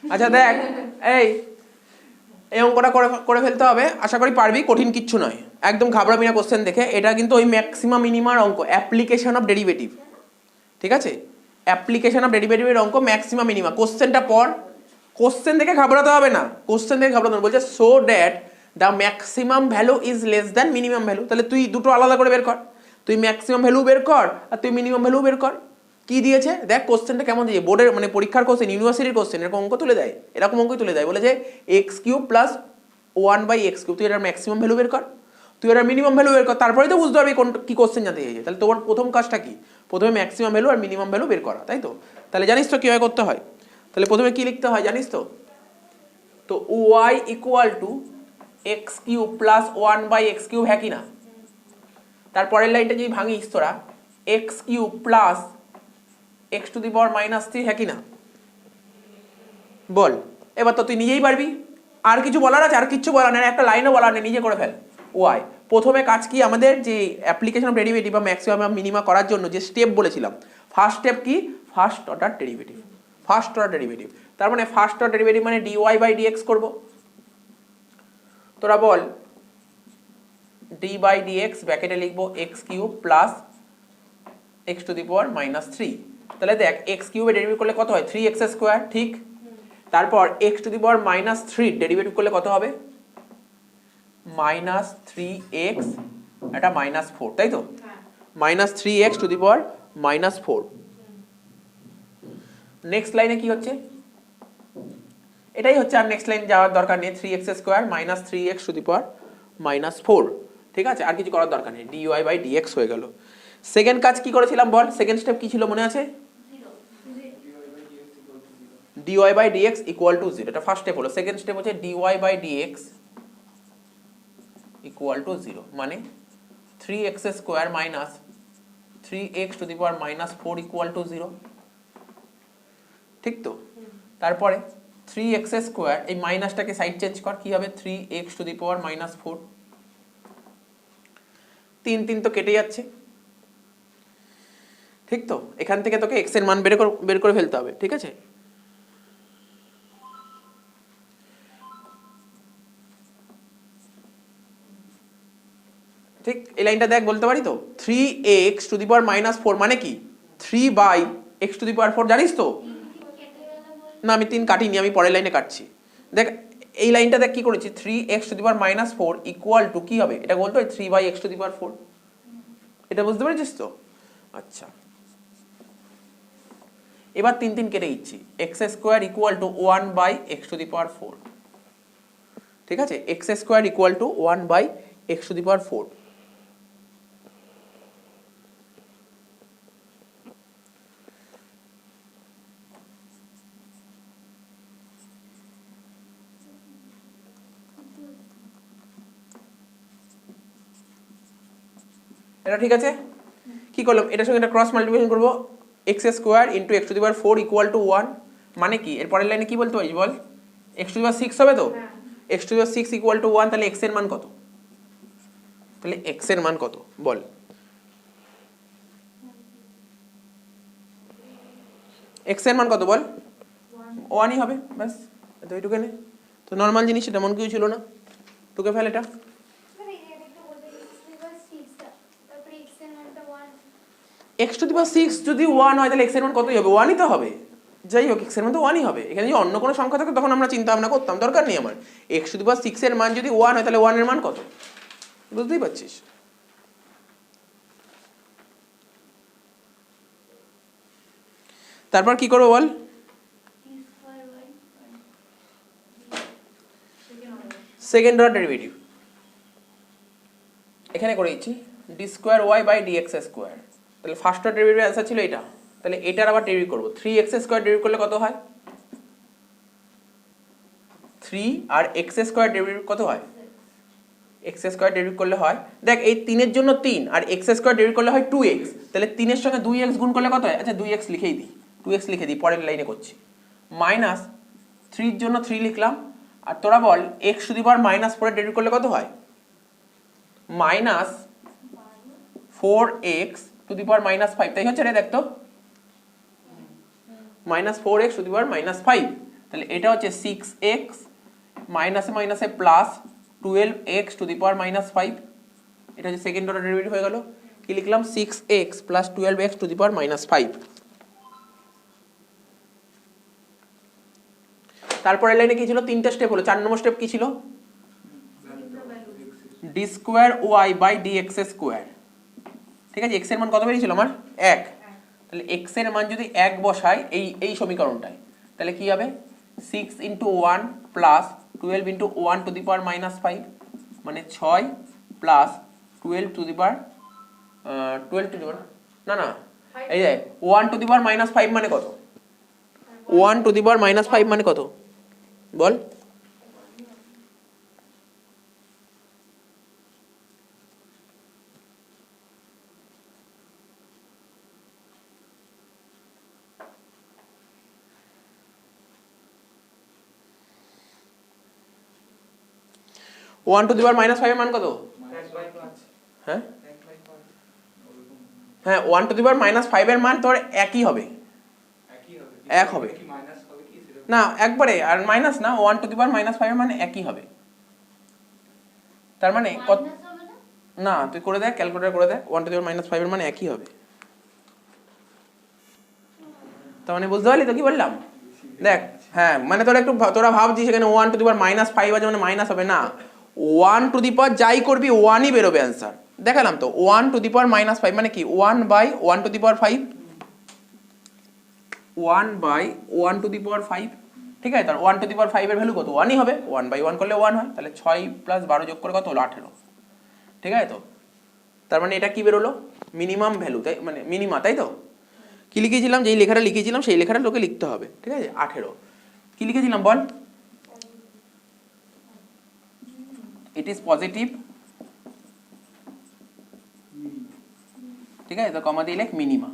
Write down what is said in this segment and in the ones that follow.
আচ্ছা দেখ, এই অঙ্কটা করে ফেলতে হবে, আশা করি পারবি, কঠিন কিচ্ছু নয়, একদম ঘাবড়াবি না কোশ্চেন দেখে। এটা কিন্তু ওই ম্যাক্সিমাম মিনিমার অঙ্ক, অ্যাপ্লিকেশন অফ ডেরিভেটিভ, ঠিক আছে? অ্যাপ্লিকেশন অফ ডেরিভেটিভের অঙ্ক, ম্যাক্সিমাম মিনিমা। কোশ্চেনটা পর, কোশ্চেন দেখে ঘাবড়াতে হবে না, কোশ্চেন দেখে ঘাবড়াতে হবে। বলছে so that the maximum value is less than minimum value. তাহলে তুই দুটো আলাদা করে বের কর, তুই ম্যাক্সিমাম ভ্যালু বের কর আর তুই মিনিমাম ভ্যালু বের কর। কি দিয়েছে দেখ, কোশ্চেনটা কেমন দিয়েছে, বোর্ডের মানে পরীক্ষার কোশ্চেন, ইউনিভার্সিটির কোশ্চেন, এরকম অঙ্ক তুলে দেয়, এরকম অঙ্কই তুলে দেয়। বলে যে x cube plus 1/x cube, তুই এটার ম্যাক্সিমাম ভ্যালু বের কর, তুই এটার মিনিমাম ভ্যালু বের কর, তারপরেই তো বুঝতে পারবি কোন কি কোশ্চেন জানতে চাইছে। তাহলে তোমার প্রথম কাজটা কি, প্রথমে ম্যাক্সিমাম ভ্যালু আর মিনিমাম ভ্যালু বের করা, তাই তো? তাহলে জানিস তো কীভাবে করতে হয়? তাহলে প্রথমে কি লিখতে হয় জানিস তো? তো y equal to x cube plus 1/x cube, হ্যাঁ কি না? তারপরের লাইনটা যদি ভাঙিস তোরা, এক্স কিউব প্লাস x⁻³ হ্যাঁ কি না? বল, এবার তো তুই নিজেই পারবি, আর কিছু বলার আছে? আর কিছু বলার নেই, একটা লাইনও বলার নেই, নিজে করে ফেল। ওয়াই প্রথমে কাজ কি আমাদের, যে অ্যাপ্লিকেশন অফ ডেরিভেটিভ বা ম্যাক্সিমাম মিনিমা করার জন্য যে স্টেপ বলেছিলাম, ফার্স্ট স্টেপ কি, first order derivative. First order derivative তার মানে ফার্স্ট অর্ডার ডেরিভেটিভ মানে dy/dx করব। তোরা বল, d/dx ব্র্যাকেটে লিখবো এক্স কিউব প্লাস x⁻³ তাহলে দেখ এক্স কিউবের ডেরিভেটিভ করলে কত হয়, 3x², ঠিক? তারপর x⁻³ ডেরিভেটিভ করলে কত হবে, -3x, এটা -4, তাই তো? -3x⁻⁻4। নেক্সট লাইনে কি হচ্ছে, এটাই হচ্ছে, আর নেক্সট লাইন যাওয়ার দরকার নেই, 3x² -3x⁻⁻4, ঠিক আছে? আর কিছু করার দরকার নেই, dy/dx হয়ে গেল। সেকেন্ড কাজ কি করেছিলাম বল, সেকেন্ড স্টেপ কি ছিল মনে আছে? dy/dx ইকুয়াল টু 0, এটা ফার্স্ট স্টেপ হলো। সেকেন্ড স্টেপ হচ্ছে dy/dx ইকুয়াল টু 0, মানে 3x² -3x⁻⁻4 ইকুয়াল টু 0, ঠিক তো? তারপরে 3x², এই মাইনাসটাকে সাইড চেঞ্জ কর, কি হবে, 3x⁻⁻4, 3 তো কেটে যাচ্ছে, ঠিক তো? এখান থেকে তোকে x এর মান বের করে ফেলতে হবে, ঠিক আছে? ঠিক, এই লাইনটা দেখ, বলতে পারি তো, 3x⁻⁻4 মানে কি, 3/x⁻4 জানিস তো? না আমি 3 কাটিনি, আমি পরের লাইনে কাটছি। দেখ এই লাইনটা দেখ কি করেছি, 3x⁻⁻4 ইকুয়াল টু কি হবে, এটা বলতো 3/x⁻4, এটা বুঝতে পেরেছিস তো? আচ্ছা, এবার 3 কেটে দিচ্ছি, x² ইকুয়াল টু 1/x⁻4, ঠিক আছে? x² equal to 1/x⁻4। এটা ঠিক আছে? কি করলাম, এটার সঙ্গে এটা ক্রস মাল্টিপ্লিকেশন করবো, x² into x⁻4 equal to 1, মানে কি, এর পরের লাইনে কি বলতে পারিস বল, x⁻6 হবে তো? x⁻6 ইকুয়াল টু 1, তাহলে x এর মান কত, তাহলে x এর মান কত বল, x এর মান কত বল, 1ই হবে, ব্যাস, তো এইটুকু নে তো, নর্মাল জিনিস, এটা মন কিছু ছিল না, তোকে ফেল এটা। x⁻6 যদি 1 হয় তাহলে x এর মান কতই হবে, 1ই তো হবে। যাই হোক, x এর মান তো 1ই হবে। এখানে যদি অন্য কোনো সংখ্যা থাকে তখন আমরা চিন্তা ভাবনা করতাম, দরকার নেই আমার। x⁻6 এর মান যদি 1 হয় তাহলে 1 এর মান কত, বুঝতেই পারছিস? তারপর কি করবো বল, সেকেন্ড অর্ডার ডেরিভেটিভ এখানে করে দিচ্ছি, d²y/dx², তাহলে ফার্স্ট অর্ডার ডেরিভেটিভ অ্যান্সার ছিল এটা, তাহলে এটার আবার ডেরিভেটিভ করব, 3x² ডেরিভেটিভ করলে কত হয়, 3, আর x² ডেরিভেটিভ কত হয়, x² ডেরিভেটিভ করলে হয়, দেখ এই 3 এর জন্য 3 আর x² ডেরিভেটিভ করলে হয় 2x, তাহলে 3 এর সঙ্গে 2x গুণ করলে কত হয়, আচ্ছা 2x লিখেই দিই, 2x লিখে দিই, পরের লাইনে করছি, মাইনাস 3 এর জন্য 3 লিখলাম, আর তোরা বল x⁻⁻4 ডেরিভেটিভ করলে কত হয়, -4 4x টু দি পাওয়ার -5, তাই হচ্ছে রে? দেখ তো, -4x টু দি পাওয়ার -5, তাহলে এটা হচ্ছে 6x মাইনাসে মাইনাসে plus 12x two the power -5, এটা হচ্ছে সেকেন্ড অর্ডার ডেরিভেটিভ হয়ে গেল। কি লিখলাম? 6x plus 12x two the power -5। তারপর এই লাইনে কি ছিল? তিনটা স্টেপ হলো। 4 নম্বর স্টেপ কি ছিল? D square y by d x square. ঠিক আছে, এক্স এর মান কত বেরিয়েছিল আমার? 1। তাহলে এক্স এর মান যদি 1 বসাই এই সমীকরণটায়, তাহলে কি হবে? 6 into 1 plus 12 into 1 to the power -5, মানে 6 plus 12 to the power 12 to the power না এই যে 1 টু দি পাওয়ার -5 মানে কত? 1 টু দি পাওয়ার -5 মানে কত বল? ওয়ান টু দি পাওয়ার -5 এর মান কত? হ্যাঁ হ্যাঁ, 1 টু দি পাওয়ার -5 এর মান তোর একই হবে, 1 হবে না একবারে, আর মাইনাস না, 1 টু দি পাওয়ার -5 এর মান একই হবে। তার মানে কত? না তুই করে দেখ, ক্যালকুলেটর করে দেখ, 1 টু দি পাওয়ার -5 এর মান একই হবে। তার মানে বুঝতে পারলি তো কি বললাম? দেখ, হ্যাঁ মানে তোরা ভাবছিস সেখানে 1 টু দি পাওয়ার -5 আছে মানে মাইনাস হবে না, 1 টু দি পাওয়ার যাই করবি 1ই বেরোবে অ্যান্সার। দেখালাম তো, 1 টু দি পাওয়ার -5 মানে কি? 1 by 1 to the power 5, 1 by 1 to the power 5। ঠিক আছে, তার 1 টু দি পাওয়ার 5 এর ভ্যালু কত? 1ই হবে, 1 বাই 1 করলে 1 হয়, তাহলে 6 প্লাস 12 যোগ করে কত হলো? 18। ঠিক আছে তো, তার মানে এটা কি বেরোলো? মিনিমাম ভ্যালু, তাই মানে মিনিমা, তাই তো? কি লিখেছিলাম? যেই লেখাটা লিখেছিলাম সেই লেখাটা তোকে লিখতে হবে। ঠিক আছে, 18 কি লিখেছিলাম বল? It is positive. ঠিক আছে তো, কমা দিয়ে লেখ মিনিমা।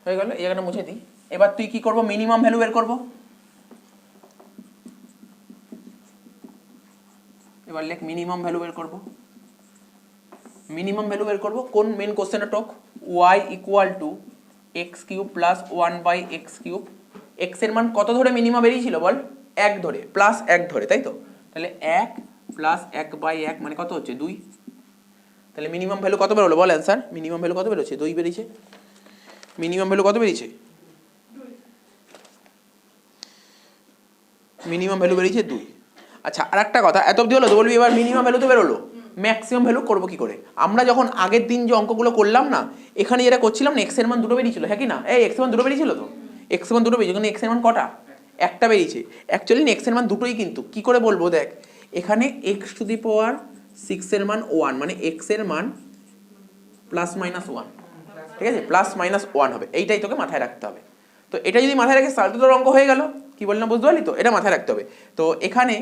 হয়ে গেল, এই জায়গাটা মুছে দিই। এবার তুই কি করবো? মিনিমাম ভ্যালু বের করবো। এবার লেখ মিনিমাম ভ্যালু বের করবো। মিনিমাম ভ্যালু বের করবো কোন মেন কোশ্চেনটা টক? y equal to x cube plus 1 by x cube. X এর মান কত ধরে মিনিমাম বেরিয়েছিল বল? 1 ধরে, প্লাস 1 ধরে, তাই তো? তাহলে 1 প্লাস 1 বাই 1 মানে কত হচ্ছে? 2। তাহলে মিনিমাম ভ্যালু কত বেরোলো বল? অ্যান্সার মিনিমাম ভ্যালু কত বেরোচ্ছে? 2 বেরিয়েছে। মিনিমাম ভ্যালু কত বেরিয়েছে? মিনিমাম ভ্যালু বেরিয়েছে 2। আচ্ছা, আর একটা কথা, এত অব্দি হলো তো? বলবি এবার মিনিমাম ভ্যালু তো বেরোলো, ম্যাক্সিমাম ভ্যালু করবো কি করে? আমরা যখন আগের দিন যে অঙ্কগুলো করলাম না, এখানে যেটা করছিলাম না, এক্স এর মান 2 বেরিয়েছিল, হ্যাঁ কি না? এই এক্স এর মান 2 বেরিয়েছিল তো, এক্স এর মান 2 বেরিয়েছে, এখানে এক্স এর মান কটা? একটা বেরিয়েছে। অ্যাকচুয়ালি এক্স এর মান দুটোই, কিন্তু কি করে বলবো? দেখ, এখানে এক্স টু দি পাওয়ার 6 এর মান 1, মানে এক্স এর মান প্লাস মাইনাস 1। ঠিক আছে, প্লাস মাইনাস 1 হবে, এইটাই তোকে মাথায় রাখতে হবে। তো এটা যদি মাথায় রাখিস তাহলে তো তোর অঙ্ক হয়ে গেল। কি বললাম বুঝতে পারলি তো? এটা মাথায় রাখতে হবে। তো এখানে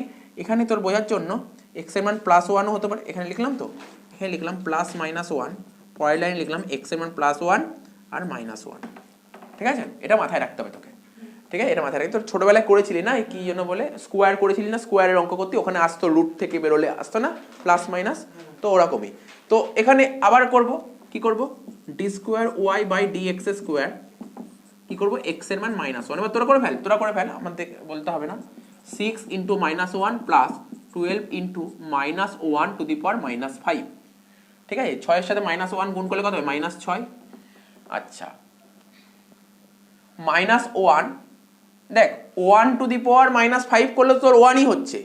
তোর বোঝার জন্য এক্স এর মান +1ও হতে পারে, এখানে লিখলাম তো, এখানে লিখলাম +-1, পরের লাইনে লিখলাম এক্স এর মান +1 আর -1। ঠিক আছে, এটা মাথায় রাখতে হবে তোকে। ঠিক আছে, এটা মাথায় রাখতে। তোর ছোটবেলায় করেছিলি না, কি জন্য বলে স্কোয়ার করেছিলি না, স্কোয়ারের অঙ্ক করতে ওখানে আসতো, রুট থেকে বেরোলে আসতো না প্লাস মাইনাস, তো ওরকমই। তো এখানে আবার করব, কি করব? D square y by d x square, কি করবো? এক্স এর মান -1। এবার তোরা করে ফেল, আমাদের বলতে হবে না। 6 into -1 plus 12 into -1 to the power -5। ঠিক আছে, 6 এর সাথে -1 গুণ করলে কত হয়? -6। আচ্ছা, -1, দেখ 1 টু দি পাওয়ার -5 করলে তোর 1ই হচ্ছে,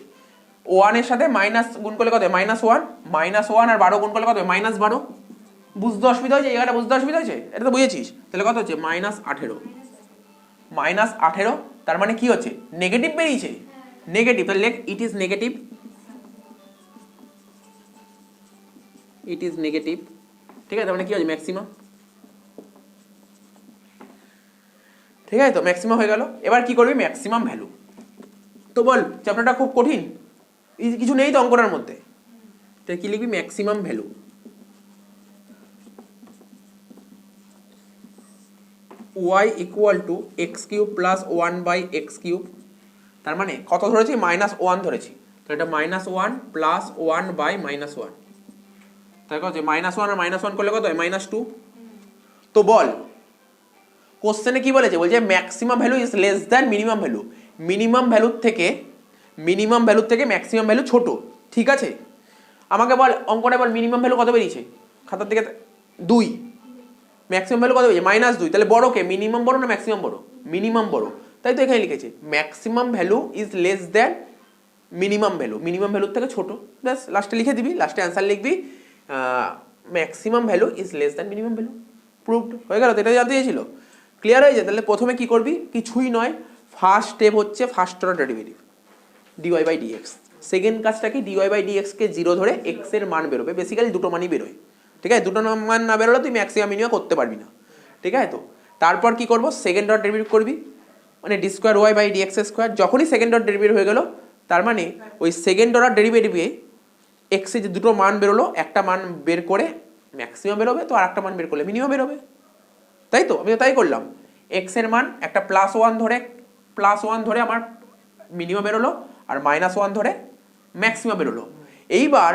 1 এর সাথে মাইনাস গুণ করলে কত হয়? -1 আর 12 গুণ করলে কত হয়? -12। বুঝতে অসুবিধা হয়েছে? এই জায়গাটা বুঝতে অসুবিধা হয়েছে? এটা তো বুঝেছিস। তাহলে কত হচ্ছে? -18। তার মানে কি হচ্ছে? নেগেটিভ বেরিয়েছে, নেগেটিভ। তাহলে লেখ it is negative, it is negative. ঠিক আছে, তার মানে কি হচ্ছে? ম্যাক্সিমাম। ঠিক আছে তো, ম্যাক্সিমাম হয়ে গেল। এবার কি করবি? Maximum value. তো বল, চ্যাপ্টারটা খুব কঠিন, কিছু নেই তো অঙ্কটার মধ্যে। তাহলে কি লিখবি? Maximum value y equal to x cube plus 1 by x cube. তার মানে কত ধরেছি? -1 ধরেছি, তো এটা -1 প্লাস 1 বাই -1। তাই কত -1 আর -1 করলে কত হয় -2। তো বল কোশ্চেনে কি বলেছে, বলছে maximum value is less than minimum value. Minimum ভ্যালুর থেকে ম্যাক্সিমাম ভ্যালু ছোট, ঠিক আছে। আমাকে বল অঙ্কটা বল মিনিমাম ভ্যালু কত বেরিয়েছে খাতার দিকে 2, ম্যাক্সিমাম ভ্যালু কত বেরিয়েছে -2। তাহলে বড় কে, মিনিমাম বড় না ম্যাক্সিমাম বড়? মিনিমাম বড়, তাই তো এখানে লিখেছে maximum value is less than minimum value, minimum ভ্যালুর থেকে ছোট। ব্যাস লাস্টে লিখে দিবি, লাস্টে অ্যান্সার লিখবি maximum value is less than minimum value. Proved হয়ে গেল, তো এটা জানতে চেয়েছিল। ক্লিয়ার হয়ে যায়? তাহলে প্রথমে কি করবি, কিছুই নয়, ফার্স্ট স্টেপ হচ্ছে first order derivative dy/dx। Second কাজটা কি, dy/dx কে 0 ধরে x এর মান বেরোবে, বেসিক্যালি দুটো মানই বেরোয়, ঠিক আছে। দুটো মান না বেরোলে তুই ম্যাক্সিমাম মিনিমাম করতে পারবি না, ঠিক আছে। তো তারপর কি করব, সেকেন্ড অর্ডার ডেরিভেটিভ করবি, মানে d2y/dx²। যখনই সেকেন্ড অর্ডার ডেরিভেটিভ হয়ে গেল, তার মানে ওই সেকেন্ড অর্ডার ডেরিভেটিভে x এর যে দুটো মান বেরোলো, একটা মান বের করে ম্যাক্সিমাম বেরোবে, তো আর একটা মান বের করলে মিনিমাম বেরোবে, তাই তো। আমি তো তাই করলাম, x এর মান একটা +1 ধরে আমার মিনিমাম বেরোলো, আর -1 ধরে ম্যাক্সিমাম বেরোলো। এইবার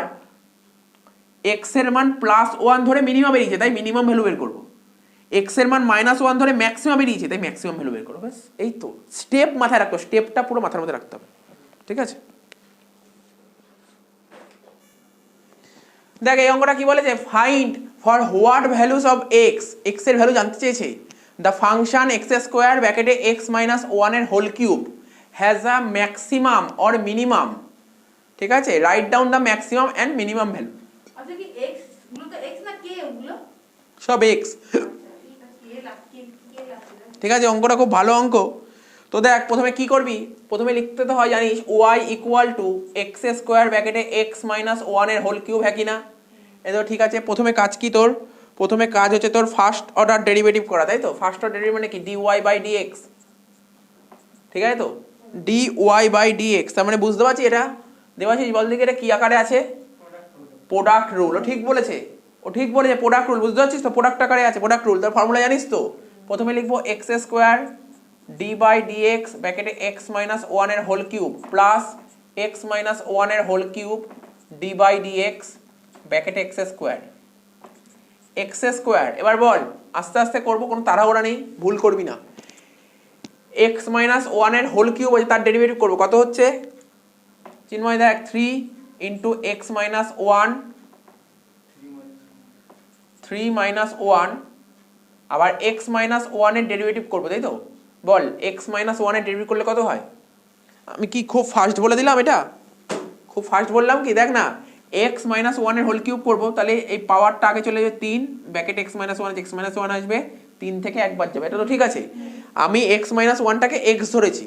x এর মান +1 ধরে মিনিমাম বেরিয়েছে, তাই মিনিমাম ভ্যালু বের করবো। x এর মান -1 ধরে ম্যাক্সিমাম বেরিয়েছে, তাই ম্যাক্সিমাম ভ্যালু বের করবো। ব্যাস এই তো, স্টেপ মাথায় রাখতে হবে, স্টেপটা পুরো মাথার মধ্যে রাখতে হবে, ঠিক আছে। দেখ এই অঙ্কটা কি বলেছে, find for what values of x এর ভ্যালু জানতে চেয়েছে। দ্য ফাংশন x² ব্র্যাকেটে x - 1 এর whole cube has a maximum or minimum, ঠিক আছে। Right down the maximum and minimum value. আচ্ছা কি x গুলো তো x না k ওগুলো? সব x, ঠিক আছে। অঙ্কটা খুব ভালো অঙ্ক। তো দেখ প্রথমে কি করবি, প্রথমে লিখতে তো হয় জানিস y = x² ব্র্যাকেটে x - 1 এর হোল কিউব, হ্যাঁ কি না? এই তো ঠিক আছে। প্রথমে কাজ কি তোর, প্রথমে কাজ হচ্ছে তোর ফার্স্ট অর্ডার ডেরিভেটিভ করা, তাই তো। ফার্স্ট অর্ডার ডেরিভেটিভ মানে কি, dy/dx, ঠিক আছে। তো dy/dx, তার মানে বুঝতে পারছি এটা দেবাশিস বল দিকে এটা কি আকারে আছে, প্রোডাক্ট রুল। ও ঠিক বলেছে, প্রোডাক্ট রুল, বুঝতে পারছিস তো, প্রোডাক্ট আকারে আছে প্রোডাক্ট রুল। তার ফর্মুলা জানিস তো, প্রথমে লিখবো x² d/dx ব্র্যাকেটে x - 1 এর হোল কিউব প্লাস x - 1 এর হোল কিউব d/dx ব্র্যাকেটে x²। এবার বল, আস্তে আস্তে করবো, কোনো তাড়াহুড়া নেই, ভুল করবি না। x - 1 এর হোল কিউব আছে, তার ডেরিভেটিভ করবো, কত হচ্ছে চিন্ময় দেখ, 3 × x - 1, 3 - 1, আবার x - 1 এর ডেরিভেটিভ করবো, তাই তো। বল x - 1 এর ডেরিভেটিভ করলে কত হয়? আমি কি খুব ফাস্ট বলে দিলাম এটা, খুব ফাস্ট বললাম কি, দেখ না, x - 1 এর হোল কিউব করবো, তাহলে এই পাওয়ারটা আগে চলে যাবে 3 ব্র্যাকেট x - 1, x - 1 আসবে 3 থেকে 1 বাদ যাবে, এটা তো ঠিক আছে। আমি x - 1টাকে x ধরেছি,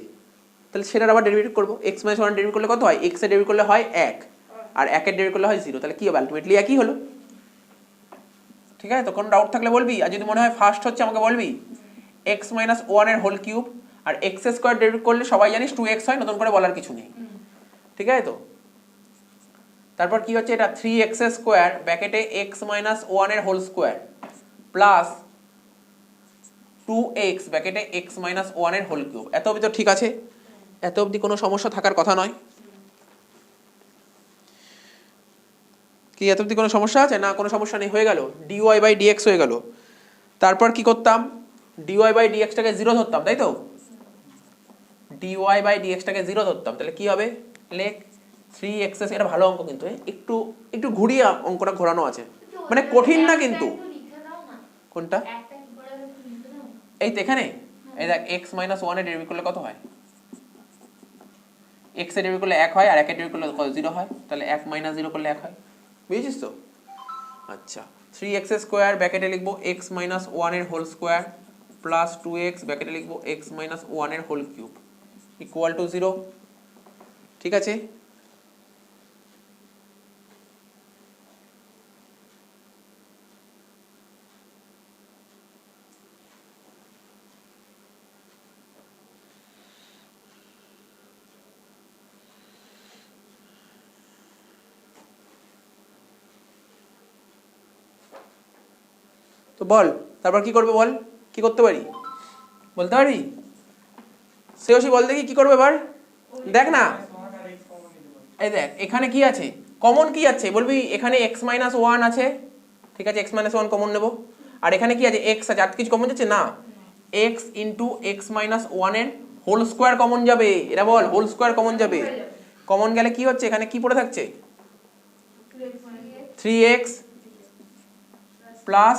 তাহলে সেটার আবার ডেরিভেটিভ করবো। x - 1 ডেরিভেটিভ করলে কত হয়, x এর ডেরিভেটিভ করলে হয় 1, আর 1 এর ডেরিভেটিভ করলে হয় 0, তাহলে কি হবে, আলটিমেটলি একই হলো, ঠিক আছে। তো কোনো ডাউট থাকলে বলবি, আর যদি মনে হয় ফার্স্ট হচ্ছে আমাকে বলবি। x - 1 এর হোল কিউব আর x² ডেরিভেটিভ করলে সবাই জানিস 2x হয়, নতুন করে বলার কিছু নেই, ঠিক আছে। তো তারপর কি হচ্ছে, এটা 3x² ব্র্যাকেটে x - 1 এর হোল স্কোয়ার প্লাস 2x ব্র্যাকেটে x - 1 এর হোল কিউব। এত অবধি তো ঠিক আছে, এত অবধি কোনো সমস্যা থাকার কথা নয় কি, এত অবধি কোনো সমস্যা আছে না? কোনো সমস্যা নেই, হয়ে গেল, dy/dx হয়ে গেল। তারপর কি করতাম, dy/dx-টাকে 0 ধরতাম, তাই তো। dy/dx-টাকে 0 ধরতাম, তাহলে কি হবে, লেখ 3x, এটা ভালো অঙ্ক কিন্তু, একটু একটু ঘুরিয়ে অঙ্কটা ঘোরানো আছে, মানে কঠিন না কিন্তু। কোনটা? এই তো এখানে, এই দেখ x - 1 এর ডেরিভেটিভ করলে কত হয়, x এর ডেরিভেটিভ করলে 1 হয়, আর 1 এর ডেরিভেটিভ করলে কত 0 হয়, তাহলে 1 - 0 করলে 1 হয়, বুঝেছিস তো। আচ্ছা, 3x² ব্র্যাকেটে লিখবো x - 1 এর হোল স্কোয়ার প্লাস 2x ব্র্যাকেটে লিখবো x - 1 এর হোল কিউব ইকুয়াল টু 0, ঠিক আছে। তো বল তারপর কি করবে, বল কি করতে পারি, বলতে পারি, শ্রেয়সী বল দেখি কি করবে এবার। দেখ না, এই দেখ এখানে কি আছে, কমন কি আছে বলবি এখানে x মাইনাস ওয়ান আছে, ঠিক আছে, x মাইনাস ওয়ান কমন নেব। আর এখানে কি আছে x আছে, আর কিছু কমন যাচ্ছে না, x ইন্টু এক্স মাইনাস ওয়ানের হোল স্কোয়ার কমন যাবে, এরা বল হোল স্কোয়ার কমন যাবে। কমন গেলে কি হচ্ছে এখানে কি পড়ে থাকছে 3x প্লাস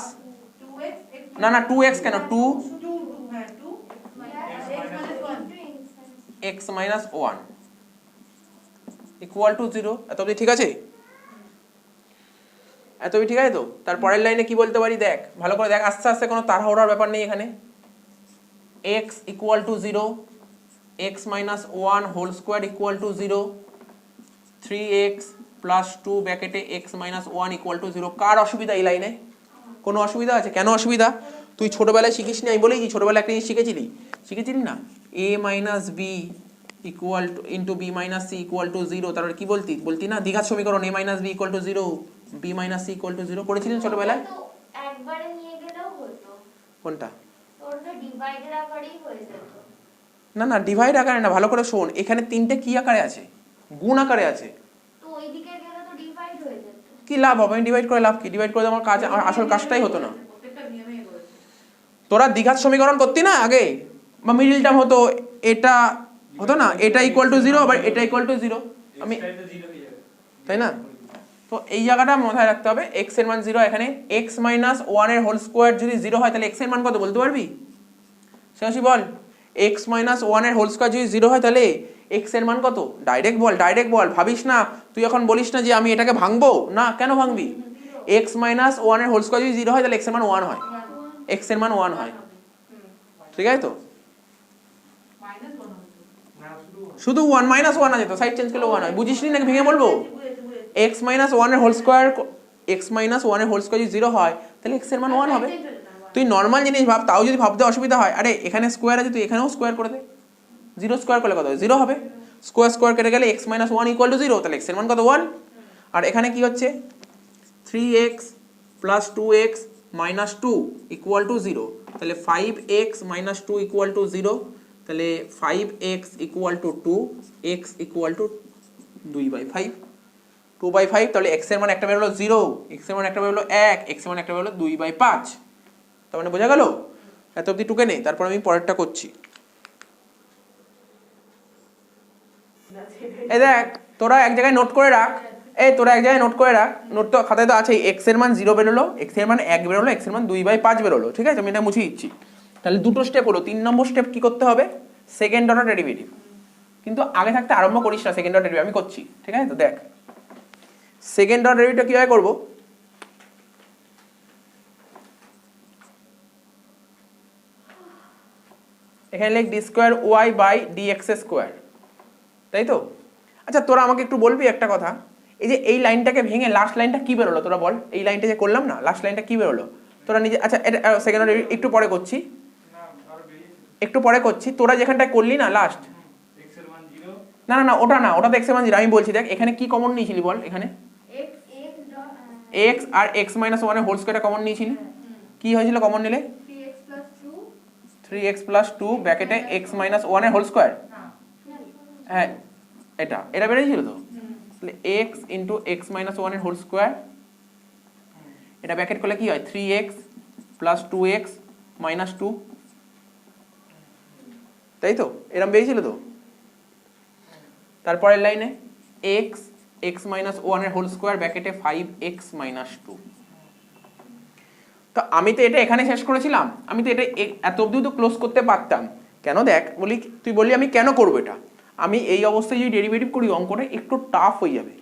না না 2x কেন 2x minus one equal to 0। এত অবধি ঠিক আছে? এত অবধি ঠিক আছে তো? তারপরের লাইনে কি বলতে পারি দেখ, ভালো করে দেখ, আস্তে আস্তে, কোনো তাড়াহুড়ার ব্যাপার নেই এখানে। x equal to 0, x minus one whole square equal to 0, 3x plus 2 ব্র্যাকেটে x minus one equal to 0। কার অসুবিধা এই লাইনে? কোনো অসুবিধা আছে? কেন অসুবিধা? তুই ছোটবেলায় শিখিস নি, আমি বলেছি ছোটবেলায় একটা জিনিস শিখেছিলি না, a minus b equal to into b minus c equal to 0। তারপরে কি বলতি না দ্বিঘাত সমীকরণ a minus b equal to 0, b minus c equal to 0, পড়েছিলেন ছোটবেলায়? একবারে নিয়ে গেলেও হতো, কোনটা? তোর তো ডিভাইডের আকারেই হয়ে যেত। না না ডিভাইড আকারে না, ভালো করে শোন, এখানে তিনটে কি আকারে আছে, গুণ আকারে আছে। তো ওইদিকে গেলে তো ডিভাইড হয়ে যেত। কি লাভ হবে ডিভাইড করে? লাভ কি? ডিভাইড করে আমার কাজ, আমার আসল কাজটাই হতো না। তোরা দ্বিঘাত সমীকরণ করতি না আগে, বা মিডল টার্ম হতো, এটা হতো না, এটা ইকুয়াল টু 0 আবার এটা ইকুয়াল টু 0, আমি তাই না? তো এই জায়গাটা মাথায় রাখতে হবে, x এর মান 0, এখানে x মাইনাস ওয়ান এর হোল স্কোয়ার যদি 0 হয় তাহলে x এর মান কত বলতে পারবি? শেষই বল, x মাইনাস ওয়ান এর হোল স্কোয়ার যদি 0 হয় তাহলে x এর মান কত? ডাইরেক্ট বল, ভাবিস না, তুই এখন বলিস না যে আমি এটাকে ভাঙবো না, কেন ভাঙবি? x মাইনাস ওয়ান এর হোল স্কোয়ার যদি 0 হয় তাহলে x এর মান 1 হয়, x এর মান 1 হয়, ঠিক আছে তো? শুধু 1 মাইনাস 1 আছে তো, সাইড চেঞ্জ করলে 1 হয়, বুঝিস নি নাকি ভেঙে বলবো? x মাইনাস ওয়ান এর whole square, x minus one এর হোল স্কোয়ার যদি 0 হয় তাহলে x এর মান 1 হবে। তুই নর্মাল জিনিস ভাব, তাও যদি ভাবতে অসুবিধা হয়, আরে এখানে স্কোয়ার আছে তুই এখানেও স্কোয়ার করে দে, 0 স্কোয়ার করলে কত হবে? 0 হবে। স্কোয়ার কেটে গেলে x minus one equal to 0, তাহলে x এর মান কত? 1। আর এখানে কি হচ্ছে 3x plus 2x minus 2 equal to 0, তাহলে 5x মাইনাস 2 ইকুয়াল টু 0, তাহলে 5x equal to 2, x equal two 2/5, 2/5, তাহলে x এর মান একটা বেরোলো 0, x এর মান একটা বেরোলো 1, x এর মান একটা বেরোলো 2/5। তার মানে বোঝা গেল? এত অবধি টুকে নেই, তারপর আমি পরেরটা করছি। এই দেখ, তোরা এক জায়গায় নোট করে রাখ, নোট তো খাতায় তো আছেই, x এর মান 0 বেরোলো, x এর মান 1 বেরোলো, x এর মান 2/5 বেরোলো, ঠিক আছে? আমি এটা মুছে দিচ্ছি। তাহলে দুটো স্টেপ হলো, 3 নম্বর স্টেপ কি করতে হবে? Second order derivative. কিন্তু আগে থাকতে আরম্ভ করিস না সেকেন্ড অর্ডার ডেরিভেটিভ, আমি করছি, ঠিক আছে তো? দেখ সেকেন্ড অর্ডার ডেরিভেটিভ কিভাবে করবো, এখানে লিখ d square y by d x square, তাই তো? আচ্ছা তোরা আমাকে একটু বলবি একটা কথা, এই যে এই লাইনটাকে ভেঙে লাস্ট লাইনটা কি বেরোলো তোরা বল, এই লাইনটা যে করলাম না লাস্ট লাইনটা কি বেরোলো তোরা নিজে, আচ্ছা এটা সেকেন্ড অর্ডার একটু পরে করছি, তোরা যেখানটায় করলি না লাস্ট, না না না ওটা না, ওটা তো এক্স এর মান 0, আমি বলছি দেখ এখানে কি কমন নিয়েছিলি বল, এখানে x আর x মাইনাস ওয়ান এর হোল স্কোয়ারটা কমন নিয়েছিলি, কি হয়েছিল কমন নিলে? 3x প্লাস 2 ব্র্যাকেটে x মাইনাস ওয়ান এর হোল স্কোয়ার, হ্যাঁ এটা বেরিয়েছিল তো, তাহলে x into x minus one এর হোল স্কোয়ার, এটা ব্র্যাকেট করলে কি হয় 3x প্লাস 2x মাইনাস 2, তাই তো? এরকম বেরিয়েছিল তো। তারপরের লাইনে x মাইনাস ওয়ান এর হোল স্কোয়ার ব্র্যাকেটে 5x মাইনাস 2। তো আমি তো এটা এখানে শেষ করেছিলাম, আমি তো এটা এত অবধি তো ক্লোজ করতে পারতাম, কেন দেখ বলি, তুই বললি আমি কেন করবো এটা, আমি এই অবস্থায় যদি ডেরিভেটিভ করি অঙ্কটা একটু টাফ হয়ে যাবে,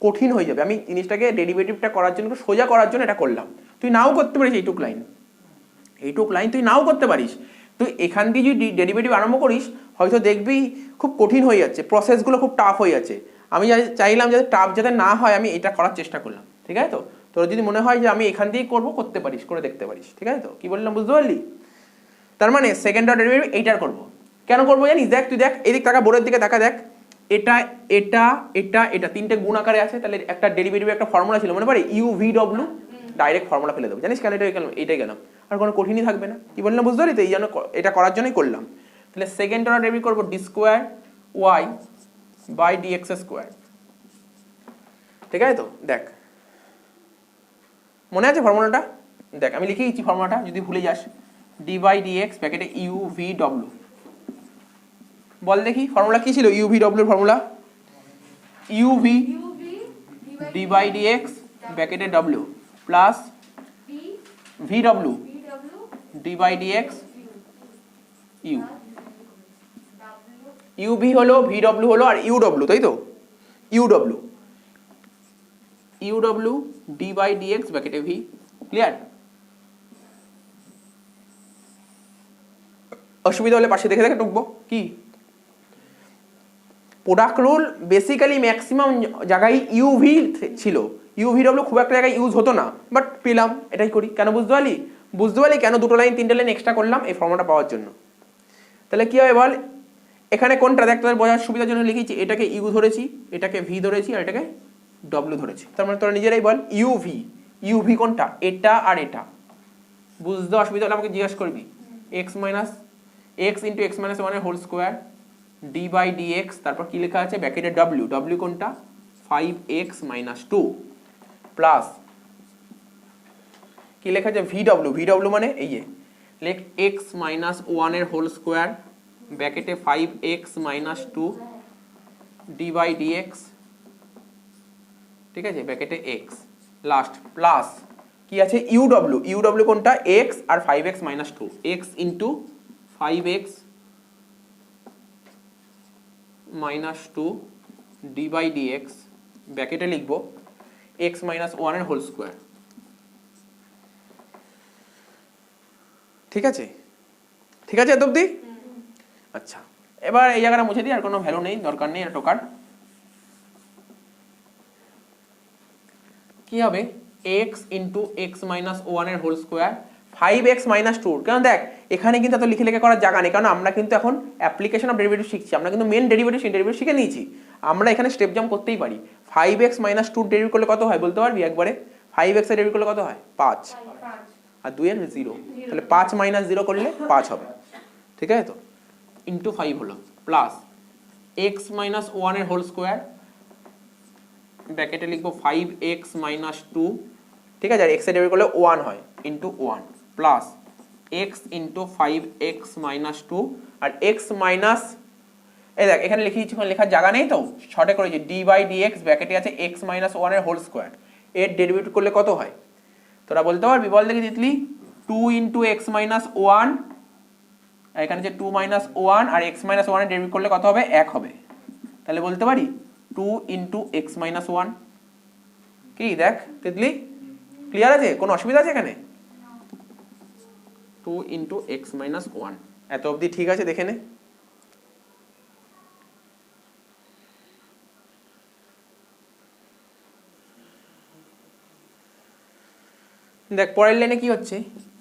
কঠিন হয়ে যাবে, আমি জিনিসটাকে ডেরিভেটিভটা করার জন্য সোজা করার জন্য এটা করলাম। তুই নাও করতে পারিস এইটুক লাইন তুই নাও করতে পারিস, তুই এখান দিয়ে যদি ডেরিভেটিভ আরম্ভ করিস হয়তো দেখবি খুব কঠিন হয়ে যাচ্ছে, প্রসেসগুলো খুব টাফ হয়ে যাচ্ছে। আমি চাইলাম যাতে টাফ যাতে না হয়, আমি এটা করার চেষ্টা করলাম, ঠিক আছে তো? তোর যদি মনে হয় যে আমি এখান দিয়েই করবো, করতে পারিস, করে দেখতে পারিস, ঠিক আছে তো? কি বললাম বুঝতে পারলি? তার মানে সেকেন্ড অর্ডার ডেরিভেটিভ এইটার করবো, কেন করবো জানিস? দেখ তুই দেখ এদিক টাকা বোর্ডের দিকে টাকা দেখ, এটা তিনটে গুণ আকারে আছে, তাহলে একটা ডেরিভেটিভ একটা ফর্মুলা ছিল মনে পড়ে, u/v/w, ডাইরেক্ট ফর্মুলা ফেলে দেবো, জানিস কেন এইটাই গেলাম, আর কোনো কঠিনই থাকবে না। কি বললাম বুঝতে পারলি তো? এই জন্য এটা করার জন্যই করলাম। তাহলে সেকেন্ড অর্ডার ডেরিভেটিভ করবো d square y by d x square. ঠিক আছে তো? দেখ মনে আছে ফর্মুলাটা? দেখ আমি লিখে দিচ্ছি ফর্মুলাটা, যদি ভুলে যাস। ডি বাই ডিএক্স ব্র্যাকেটে ইউ ভি ডব্লিউ। বল দেখি ফর্মুলা কি ছিল U V ডব্লিউর formula? U V UV D by dx ব্র্যাকেটে W plus D V W ভিডব্লিউ D by dx you. W UV হলো, ভি ডব্লিউ হলো, আর ইউ ডব্লিউ, তাই তো? You ডব্লিউ u W D by dx ব্র্যাকেটে V. Clear? অসুবিধা হলে পাশে দেখে দেখে টুকবো। কি প্রোডাক্ট রুল বেসিক্যালি ম্যাক্সিমাম জায়গায় ইউভি ছিল, ইউভি ডব্লিউ খুব একটা জায়গায় ইউজ হতো না, বাট পেলাম, এটাই করি। কেন বুঝতে পারলি? বুঝতে পারলি কেন দুটো লাইন তিনটে লাইন এক্সট্রা করলাম? এই ফর্মুলাটা পাওয়ার জন্য। তাহলে কি হবে বল, এখানে কোনটা দেখ তোদের বোঝার সুবিধার জন্য লিখেছি, এটাকে ইউ ধরেছি, এটাকে ভি ধরেছি, আর এটাকে ডব্লিউ ধরেছি। তার মানে তোরা নিজেরাই বল ইউভি। ইউভি কোনটা? এটা আর এটা। বুঝতে অসুবিধা হলে আমাকে জিজ্ঞাসা করবি। X minus x into x minus ওয়ানের whole square d by d x, তারপর কি লেখা আছে ব্র্যাকেটে ডব্লিউ। ডব্লিউ কোনটা? 5x মাইনাস 2 প্লাস কি লেখা আছে ভি ডব্লিউ। ভি ডব্লিউ মানে এই যে লেখ এক্স মাইনাস ওয়ানের হোল স্কোয়ার ব্র্যাকেটে 5x minus 2 d by dx, ঠিক আছে, ব্র্যাকেটে এক্স লাস্ট প্লাস কি আছে ইউ ডব্লিউ। ইউ ডব্লিউ কোনটা? এক্স আর 5x minus 2, x into 5x minus 2 d by dx ব্র্যাকেটে লিখবো এক্স মাইনাস ওয়ানের হোল স্কোয়ার। ঠিক আছে? ঠিক আছে এত অব্দি? আচ্ছা, এবার এই জায়গাটা মুছে দিই, আর কোনো ভ্যালু নেই, দরকার নেই এটা টোকার। কি হবে? এক্স ইন্টু এক্স মাইনাস ওয়ানের হোল স্কোয়ার 5x মাইনাস 2। কারণ দেখ এখানে কিন্তু এত লিখে লিখে করার জায়গা নেই, কারণ আমরা কিন্তু এখন অ্যাপ্লিকেশন অফ ডেরিভেটিভ শিখছি। আমরা কিন্তু মেন ডেরিভেটিভ শিখে নিয়েছি, আমরা এখানে স্টেপ জাম্প করতেই পারি। 5x মাইনাস 2 ডেরিভ করলে কত হয় বলতে পারবি একবারে? 5x এর ডেরিভ করলে কত হয়? 5, আর 2 এর 0, তাহলে 5 মাইনাস 0 করলে 5 হবে। ঠিক আছে তো? ইন্টু 5 হলো প্লাস এক্স মাইনাস ওয়ানের হোল স্কোয়ার ব্র্যাকেটে লিখবো 5x মাইনাস 2, ঠিক আছে, আর এক্স এর ডেরিভ করলে 1 হয়, into 1 plus x into 5x minus 2, আর এক্স মাইনাস এই দেখ এখানে লিখে দিচ্ছি, লেখার জায়গা নেই তো, শর্টে করেছি ডি বাই ডিএক্স ব্র্যাকেটে আছে এক্স মাইনাস 1 এর হোল স্কোয়ার, এর ডেরিভেটিভ করলে কত হয় তোরা বলতে পারবি? বল দেখি তিতলি। 2 ইন্টু এক্স মাইনাস 1, আর এখানে যে 2 মাইনাস 1, আর এক্স মাইনাস 1 এর ডেরিভেটিভ করলে কত হবে? 1 হবে। তাহলে বলতে পারি 2 ইন্টু এক্স মাইনাস 1। কি দেখ তিতলি, ক্লিয়ার আছে? কোনো অসুবিধা আছে এখানে? 2 ইন্টু এক্স মাইনাস 1, এত অবধি ঠিক আছে? দেখে নে। দেখ পরের লাইনে কি হচ্ছে,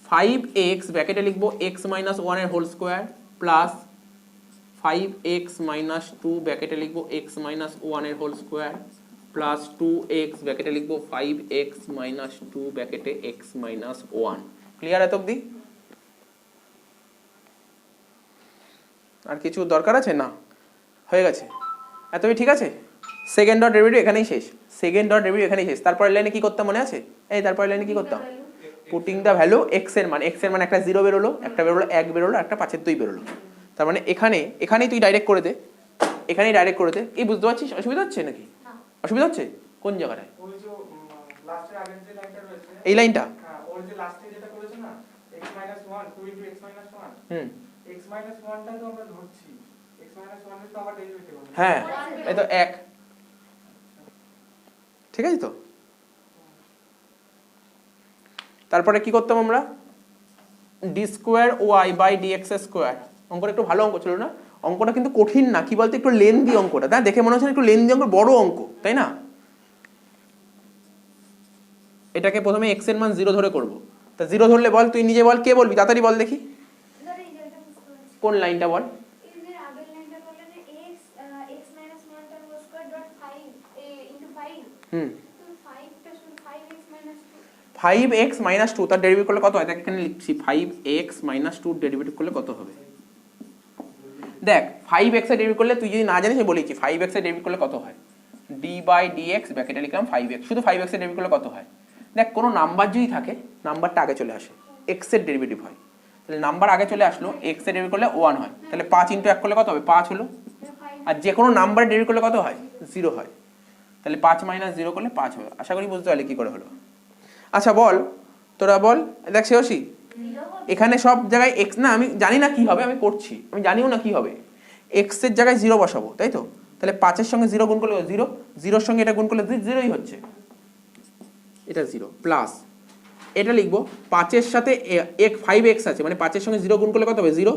5x ব্র্যাকেটে লিখবো x মাইনাস 1 এর whole square plus 5x minus 2 ব্র্যাকেটে লিখবো x মাইনাস 1 এর হোল স্কোয়ার প্লাস 2x ব্র্যাকেটে লিখবো 5x মাইনাস 2 ব্র্যাকেটে x মাইনাস 1। ক্লিয়ার এত অবধি? আর কিছু দরকার আছে? না, হয়ে গেছে এত ঠিক আছে। সেকেন্ড ডট ডেরিভেটিভ এখানেই শেষ, সেকেন্ড ডট ডেরিভেটিভ এখানেই শেষ। তারপরের লাইনে কি করতাম মনে আছে? এই তারপরের লাইনে কি করতাম? পুটিং দ্য ভ্যালু এক্স এর মান, এক্স এর মান একটা 0 বেরোলো, একটা বেরোলো 1 বেরোলো, একটা 5 এর 2 বেরোলো। তার মানে এখানেই তুই ডাইরেক্ট করে দে, এখানেই ডাইরেক্ট করে দে। এই বুঝতে পারছিস? অসুবিধা হচ্ছে নাকি? অসুবিধা হচ্ছে কোন জায়গাটায়? ওই যে লাস্টের আগের যে লাইনটা রয়েছে, এই লাইনটা, হ্যাঁ, ওর যে লাস্টে যেটা করেছে না x 1 2 x 1 x 1টা তো আমরা ধরছি, x 1 এর তো আবার ডেরিভেটিভ হবে। হ্যাঁ এই তো 1, ঠিক আছে তো? তারপরে কি করতাম আমরা? D square y by d x square. অঙ্কটা একটু ভালো অঙ্ক ছিল না? অঙ্কটা কিন্তু কঠিন না, কি বলতে একটু লেন্দি অঙ্কটা, তাই দেখে মনে হচ্ছে একটু লেন্দি অঙ্ক, বড় অঙ্ক, তাই না? এটাকে প্রথমে এক্স এর মান 0 ধরে করব। তা 0 ধরলে বল, তুই নিজে বল, কে বলবি তাড়াতাড়ি বল দেখি। কোন লাইনটা বল? হুম, 5x মাইনাস 2 তার ডেরিভেটিভ করলে কত হয়? দেখ এখানে লিখছি 5x মাইনাস 2 ডেরিভেটিভ করলে কত হবে। দেখ 5x এর ডেরিভেটিভ করলে তুই যদি না জানিস আমি বলেছি 5x এর ডেরিভেটিভ করলে কত হয়। ডি বাই ডি এক্স ব্র্যাকেটে লিখলাম 5x, শুধু 5x এর ডেরিভেটিভ করলে কত হয়? দেখ কোনো নাম্বার যদি থাকে নাম্বারটা আগে চলে আসে, x এর ডেরিভেটিভ হয়, তাহলে নাম্বার আগে চলে আসলো, x এর ডেরিভেটিভ করলে 1 হয়, তাহলে 5 ইন্টু 1 করলে কত হবে? 5 হলো। আর যে কোনো নাম্বারের ডেরিভেটিভ করলে কত হয়? 0 হয়, তাহলে 5 মাইনাস 0 করলে 5 হবে। আশা করি বুঝতে পারলে কী করে হলো। আচ্ছা বল, তোরা বল, দেখ শ্রেয়সী এখানে সব জায়গায় x না, আমি জানি না কি হবে, আমি করছি, আমি জানিও না কি হবে। x এর জায়গায় 0 বসাবো, তাই তো? তাহলে 5 এর সঙ্গে 0 গুণ করলে 0, 0 সঙ্গে এটা গুণ করলে 0ই হচ্ছে, এটা 0 প্লাস এটা লিখবো 5 এর সাথে 5x আছে, মানে 5 এর সঙ্গে 0 গুণ করলে কত হবে? 0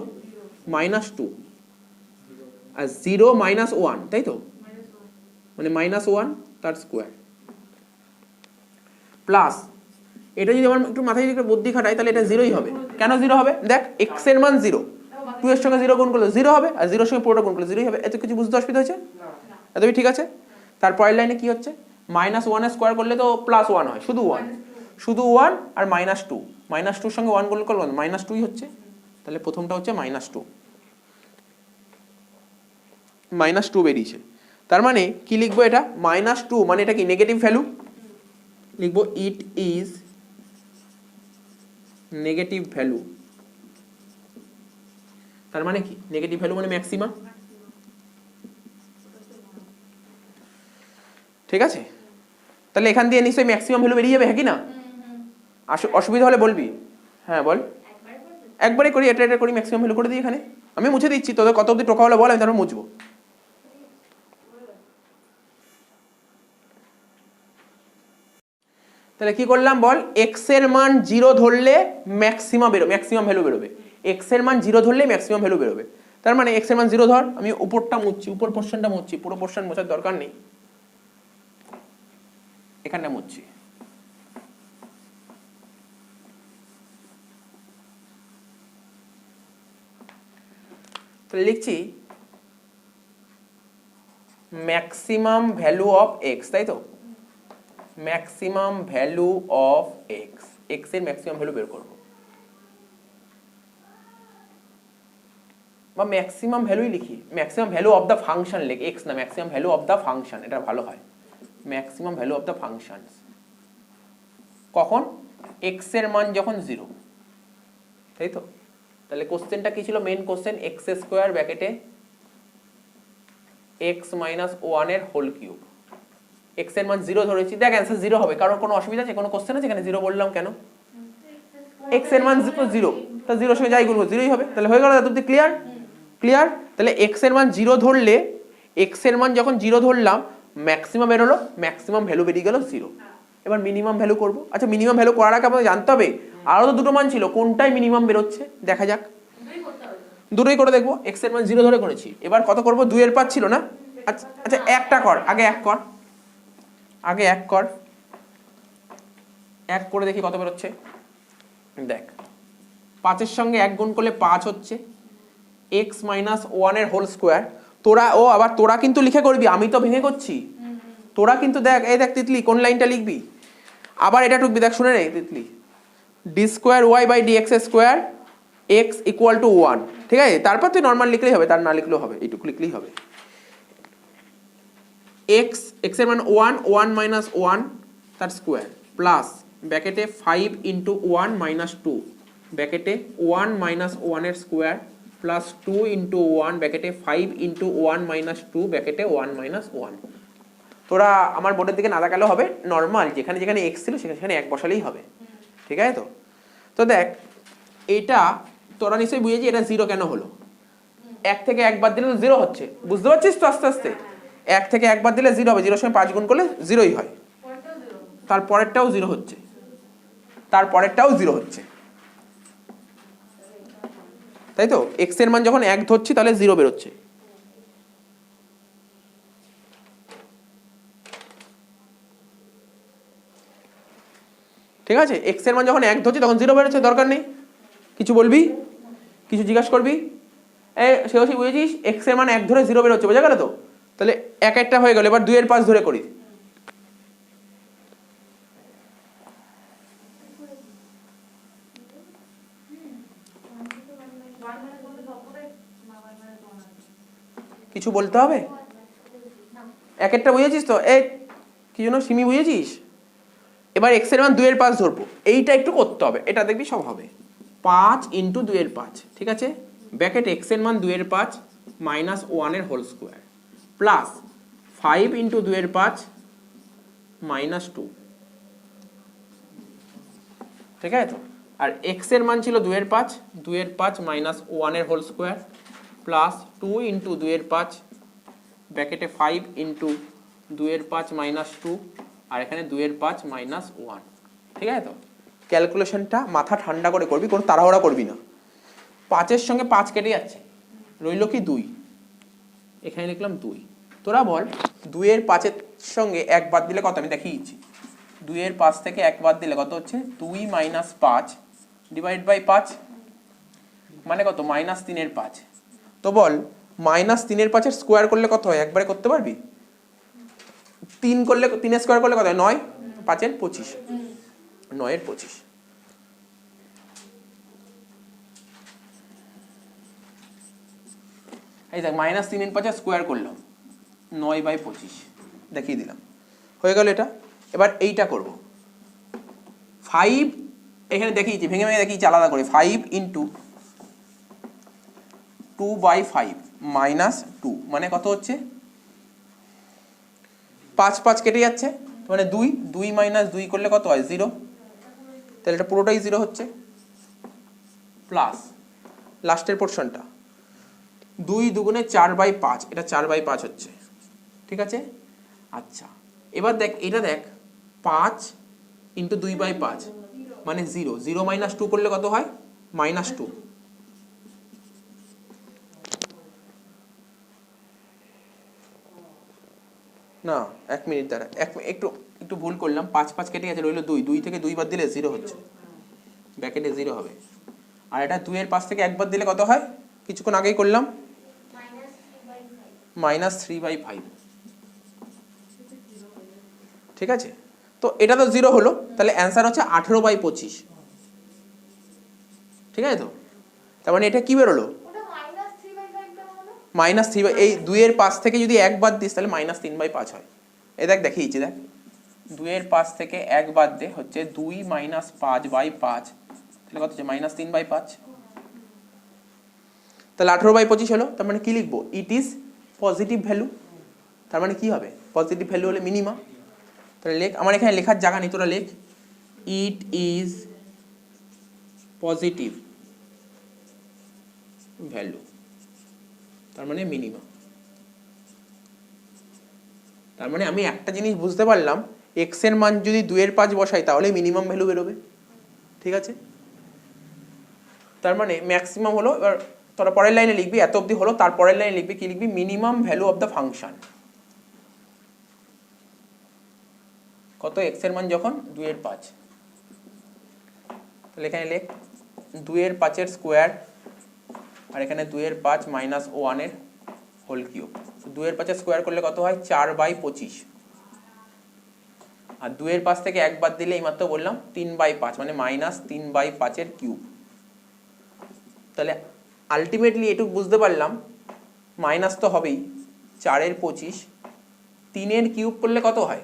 মাইনাস 2 আর 0 মাইনাস 1, তাই তো? মানে মাইনাস 1 তার স্কোয়ার প্লাস এটা যদি আমার একটু মাথায় একটু বুদ্ধি খাটাই তাহলে এটা 0ই হবে। কেন 0 হবে? দেখ x এর মান 0, 2 এর সঙ্গে 0 গুণ করলে 0 হবে, আর 0 এর সঙ্গে পুরোটা গুণ করলে 0ই হবে। এত কিছু বুঝতে অসুবিধা হয়েছে? এতই ঠিক আছে। তারপরের লাইনে কি হচ্ছে? মাইনাস 1 এর স্কোয়ার করলে তো প্লাস 1 হয়, শুধু 1, শুধু 1 আর মাইনাস 2, মাইনাস 2 এর সঙ্গে 1 গুণ করলে মাইনাস 2ই হচ্ছে, তাহলে প্রথমটা হচ্ছে মাইনাস 2, মাইনাস 2 বেরিয়েছে। তার মানে কি লিখবো? এটা মাইনাস 2 মানে এটা কি নেগেটিভ ভ্যালু, লিখবো ইট ইজ নেগেটিভ ভ্যালু। তার মানে কি? নেগেটিভ ভ্যালু মানে ম্যাক্সিমাম, ঠিক আছে? তাহলে এখান দিয়ে নিশ্চয়ই ম্যাক্সিমাম ভ্যালু বেরিয়ে যাবে, হ্যাঁ কি না? অসুবিধা হলে বলবি, হ্যাঁ বল। একবারে করি, এটা করি, ম্যাক্সিমাম ভ্যালু করে দিই এখানে। আমি মুছে দিচ্ছি, তোদের কত অবধি টোকা হলে বল, আমি তারপর মুছবো। তাহলে কি করলাম বল? x এর মান 0 ধরলে ম্যাক্সিমাম ভ্যালু বেরোবে, x এর মান 0 ধরলে ম্যাক্সিমাম ভ্যালু বেরোবে। তার মানে x এর মান 0 ধর, আমি উপরটা মুছছি, উপর পোরশনটা মুছছি, পুরো পোরশন মোছার দরকার নেই, এখানটা মুছছি। তাহলে লিখছি ম্যাক্সিমাম ভ্যালু অফ x, তাই তো? Maximum value of x, x এর ম্যাক্সিমাম ভ্যালু বের করব, বা ম্যাক্সিমাম ভ্যালুই লিখি, maximum value of the function লিখ, x না, maximum value of the function, এটা ভালো হয়, maximum value of the function. কখন? x এর মান যখন 0, তাই তো? তাহলে কোশ্চেনটা কি ছিল? মেইন কোশ্চেন x স্কোয়ার ব্র্যাকেটে x মাইনাস 1 এর হোল কিউব, x এর মান 0 ধরেছি, দেখ অ্যান্সার 0 হবে, কারণ কোনো অসুবিধা আছে? কোনো কোশ্চেন আছে এখানে 0 বললাম কেন? x এর মান 0, তা 0 এর সঙ্গে যাই গুণ 0ই হবে, তাহলে হয়ে গেল। তুমি ক্লিয়ার? ক্লিয়ার? তাহলে x এর মান 0 ধরলে, x এর মান যখন 0 ধরলাম, ম্যাক্সিমাম বেরোলো, ম্যাক্সিমাম ভ্যালু বেরিয়ে গেল 0। এবার মিনিমাম ভ্যালু করব। আচ্ছা মিনিমাম ভ্যালু করার আগে আপনাদের জানতে হবে আরও তো দুটো মান ছিল, কোনটাই মিনিমাম বেরোচ্ছে দেখা যাক। দুটোই করে দেখবো। x এর মান 0 ধরে করেছি, এবার কত করব? 2 এর পাঁচ ছিল না? আচ্ছা আচ্ছা একটা কর, আগে এক কর, আগে এক কর, এক করে দেখি কত বেরোচ্ছে। দেখ 5 এর সঙ্গে 1 গুণ করলে 5 হচ্ছে, x মাইনাস 1 এর হোল স্কোয়ার। তোরা আবার তোরা কিন্তু লিখে করবি, আমি তো ভেঙে করছি, তোরা কিন্তু দেখ, এই দেখ তিতলি কোন লাইনটা লিখবি, আবার এটা টুকবি, দেখ শুনে নেই Titli, d square y by d x square x equal to 1, ঠিক আছে? তারপর তুই নর্মাল লিখলেই হবে, তার না লিখলেও হবে, এইটুকু লিখলেই হবে। এক্স এর মান 1 মাইনাস 1 তার স্কোয়ার প্লাস ব্র্যাকেটে 5 ইন্টু 1 মাইনাস 2 ব্র্যাকেটে 1 মাইনাস 1 এর স্কোয়ার প্লাস 2 ইন্টু 1 ব্র্যাকেটে 5 ইন্টু 1 মাইনাস 2 ব্র্যাকেটে 1 মাইনাস 1। তোরা আমার বোর্ডের দিকে না তাকালেও হবে, নর্মাল যেখানে যেখানে এক্স ছিল সেখানে এক বসালেই হবে, ঠিক আছে? তো দেখ এটা তোরা নিশ্চয়ই বুঝেছি এটা 0 কেন হলো, 1 থেকে 1 বাদ দিলে তো 0 হচ্ছে, বুঝতে পারছিস তো? আস্তে আস্তে 1 থেকে 1 বাদ দিলে 0 হবে, 0 সঙ্গে 5 গুণ করলে 0ই হয়, তারপরেরটাও 0 হচ্ছে, তারপরেরটাও 0 হচ্ছে, তাই তো? x এর মান যখন 1 ধরছি তাহলে 0 বেরোচ্ছে, ঠিক আছে? x এর মান যখন 1 ধরছি তখন 0 বেরোচ্ছে, দরকার নেই। কিছু বলবি, কিছু জিজ্ঞাসা করবি? সে বুঝেছিস? x এর মান 1 ধরে 0 বেরোচ্ছে, বোঝা গেল তো? তাহলে এক একটা হয়ে গেল, এবার 2 এর পাঁচ ধরে করি। কিছু বলতে হবে? একেরটা বুঝেছিস তো? এই কি জন্য সিমি বুঝেছিস? এবার এক্স এর মান 2 এর 5 ধরবো, এইটা একটু করতে হবে, এটা দেখবি সব হবে। 5 ইন্টু 2 এর 5, ঠিক আছে, ব্র্যাকেট এক্স এর মান 2 এর 5 মাইনাস 1 এর হোল স্কোয়ার প্লাস 5 ইন্টু 2 এর 5 মাইনাস 2, ঠিক আছে তো? আর এক্স এর মান ছিল 2 এর 5, 2 এর 5 মাইনাস 1 এর হোল স্কোয়ার প্লাস 2 ইন্টু 2 এর 5 ব্র্যাকেটে 5 ইন্টু 2 এর 5 মাইনাস 2 আর এখানে 2 এর 5 মাইনাস 1, ঠিক আছে তো? ক্যালকুলেশনটা মাথা ঠান্ডা করে করবি, কোনো তাড়াহুড়া করবি না। 5 এর সঙ্গে 5 কেটে যাচ্ছে, রইল কি 2, এখানে লিখলাম 2। তোরা বল 2 এর 5 এর সঙ্গে 1 বাদ দিলে কত? আমি দেখিয়ে দিচ্ছি। 2 এর 5 থেকে 1 বাদ দিলে কত হচ্ছে? 2 মাইনাস 5 ডিভাইড বাই 5 মানে কত? মাইনাস 3 এর 5। তো বল মাইনাস 3 এর 5 এর স্কোয়ার করলে কত হয়? একবারে করতে পারবি? 3 করলে 3 এর স্কোয়ার করলে কত হয়? 9, 5 এর 25, 9 এর 25। এই দেখ মাইনাস 3 এর 5 এর স্কোয়ার করলাম 9/25 দেখিয়ে দিলাম, হয়ে গেল এটা। এবার এইটা করব 5, এখানে দেখিয়েছি ভেঙে ভেঙে দেখিয়েছি আলাদা করে। 5 ইন্টু 2/5 মাইনাস 2 মানে কত হচ্ছে? 5 5 কেটে যাচ্ছে, মানে 2 মাইনাস 2 করলে কত হয়? 0, তাহলে এটা পুরোটাই 0 হচ্ছে প্লাস লাস্টের পোর্শনটা 2 দুগুণে 4/5, এটা 4/5 হচ্ছে, ঠিক আছে। আচ্ছা এবার দেখ এটা দেখ 5 ইন্টু 2/5 মানে 0, 0 মাইনাস 2 করলে কত হয়? মাইনাস 2। না 1 মিনিট দাঁড়া, একটু ভুল করলাম, 5 5 কেটে গেছে, রইল 2, 2 থেকে 2 বাদ দিলে 0 হচ্ছে, ব্র্যাকেটে 0 হবে। আর এটা 2 এর 5 থেকে 1 বাদ দিলে কত হয়? কিছুক্ষণ আগেই করলাম, মাইনাস 3/5, ঠিক আছে। তো এটা তো 0 হলো, তাহলে অ্যান্সার হচ্ছে 18/25, ঠিক আছে তো? তার মানে এটা কি বেরোলো? ওটা -3/5 টা হলো। মাইনাস 3, এই 2 এর 5 থেকে যদি 1 বাদ দিস তাহলে মাইনাস 3/5 হয়। এই দেখ দেখিয়েছি, দেখ 2 এর 5 থেকে 1 বাদ দে, হচ্ছে 2 মাইনাস 5/5, তাহলে কত হচ্ছে? মাইনাস 3/5, তাহলে 18/25 হলো। তার মানে কি লিখবো? It is positive value. তার মানে কি হবে? পজিটিভ ভ্যালু হলে মিনিমাম। তাহলে লেখ, আমার এখানে লেখার জায়গা নেই, তোরা লেখ ইট ইজ পজিটিভ ভ্যালু, তার মানে মিনিমাম। তার মানে আমি একটা জিনিস বুঝতে পারলাম, এক্স এর মান যদি 2 এর 5 বসাই তাহলে মিনিমাম ভ্যালু বেরোবে, ঠিক আছে। তার মানে ম্যাক্সিমাম হলো, এবার তোরা পরের লাইনে লিখবি, এত অবধি হলো, তার পরের লাইনে লিখবি কি লিখবি? Minimum value of the function. কত? এক্স এর মান যখন 2 এর 5, তাহলে এখানে লেখ 2 এর 5 এর স্কোয়ার আর এখানে 2 এর 5 মাইনাস 1 এর হোল কিউব। 2 এর 5 এর স্কোয়ার করলে কত হয়? 4/25, আর 2 এর 5 থেকে 1 বাদ দিলে এইমাত্র বললাম 3/5 মানে মাইনাস 3/5 এর কিউব। তাহলে আলটিমেটলি এটুকু বুঝতে পারলাম, মাইনাস তো হবেই, 4 এর 25, 3 এর কিউব করলে কত হয়?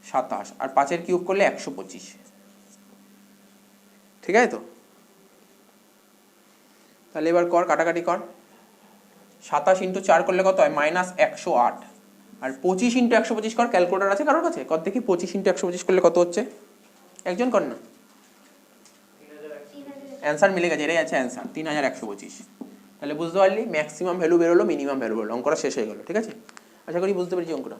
27, আর 5 এর কিউব করলে 125, ঠিক আছে তো? তাহলে এবার কর, কাটাকাটি কর। 27 ইন্টু 4 করলে কত হয়? মাইনাস 108, আর 25 ইন্টু 125 কর। ক্যালকুলেটার আছে কারোর কাছে? কর দেখি 25 ইন্টু 125 করলে কত হচ্ছে? একজন কর না, অ্যান্সার মিলে গেছে, এটাই আছে অ্যান্সার, 3125। তাহলে বুঝতে পারলি ম্যাক্সিমাম ভ্যালু বেরোলো, মিনিমাম ভ্যালু বেরোলো, অঙ্কটা শেষ হয়ে গেলো, ঠিক আছে। আশা করি বুঝতে পেরেছি অঙ্কটা।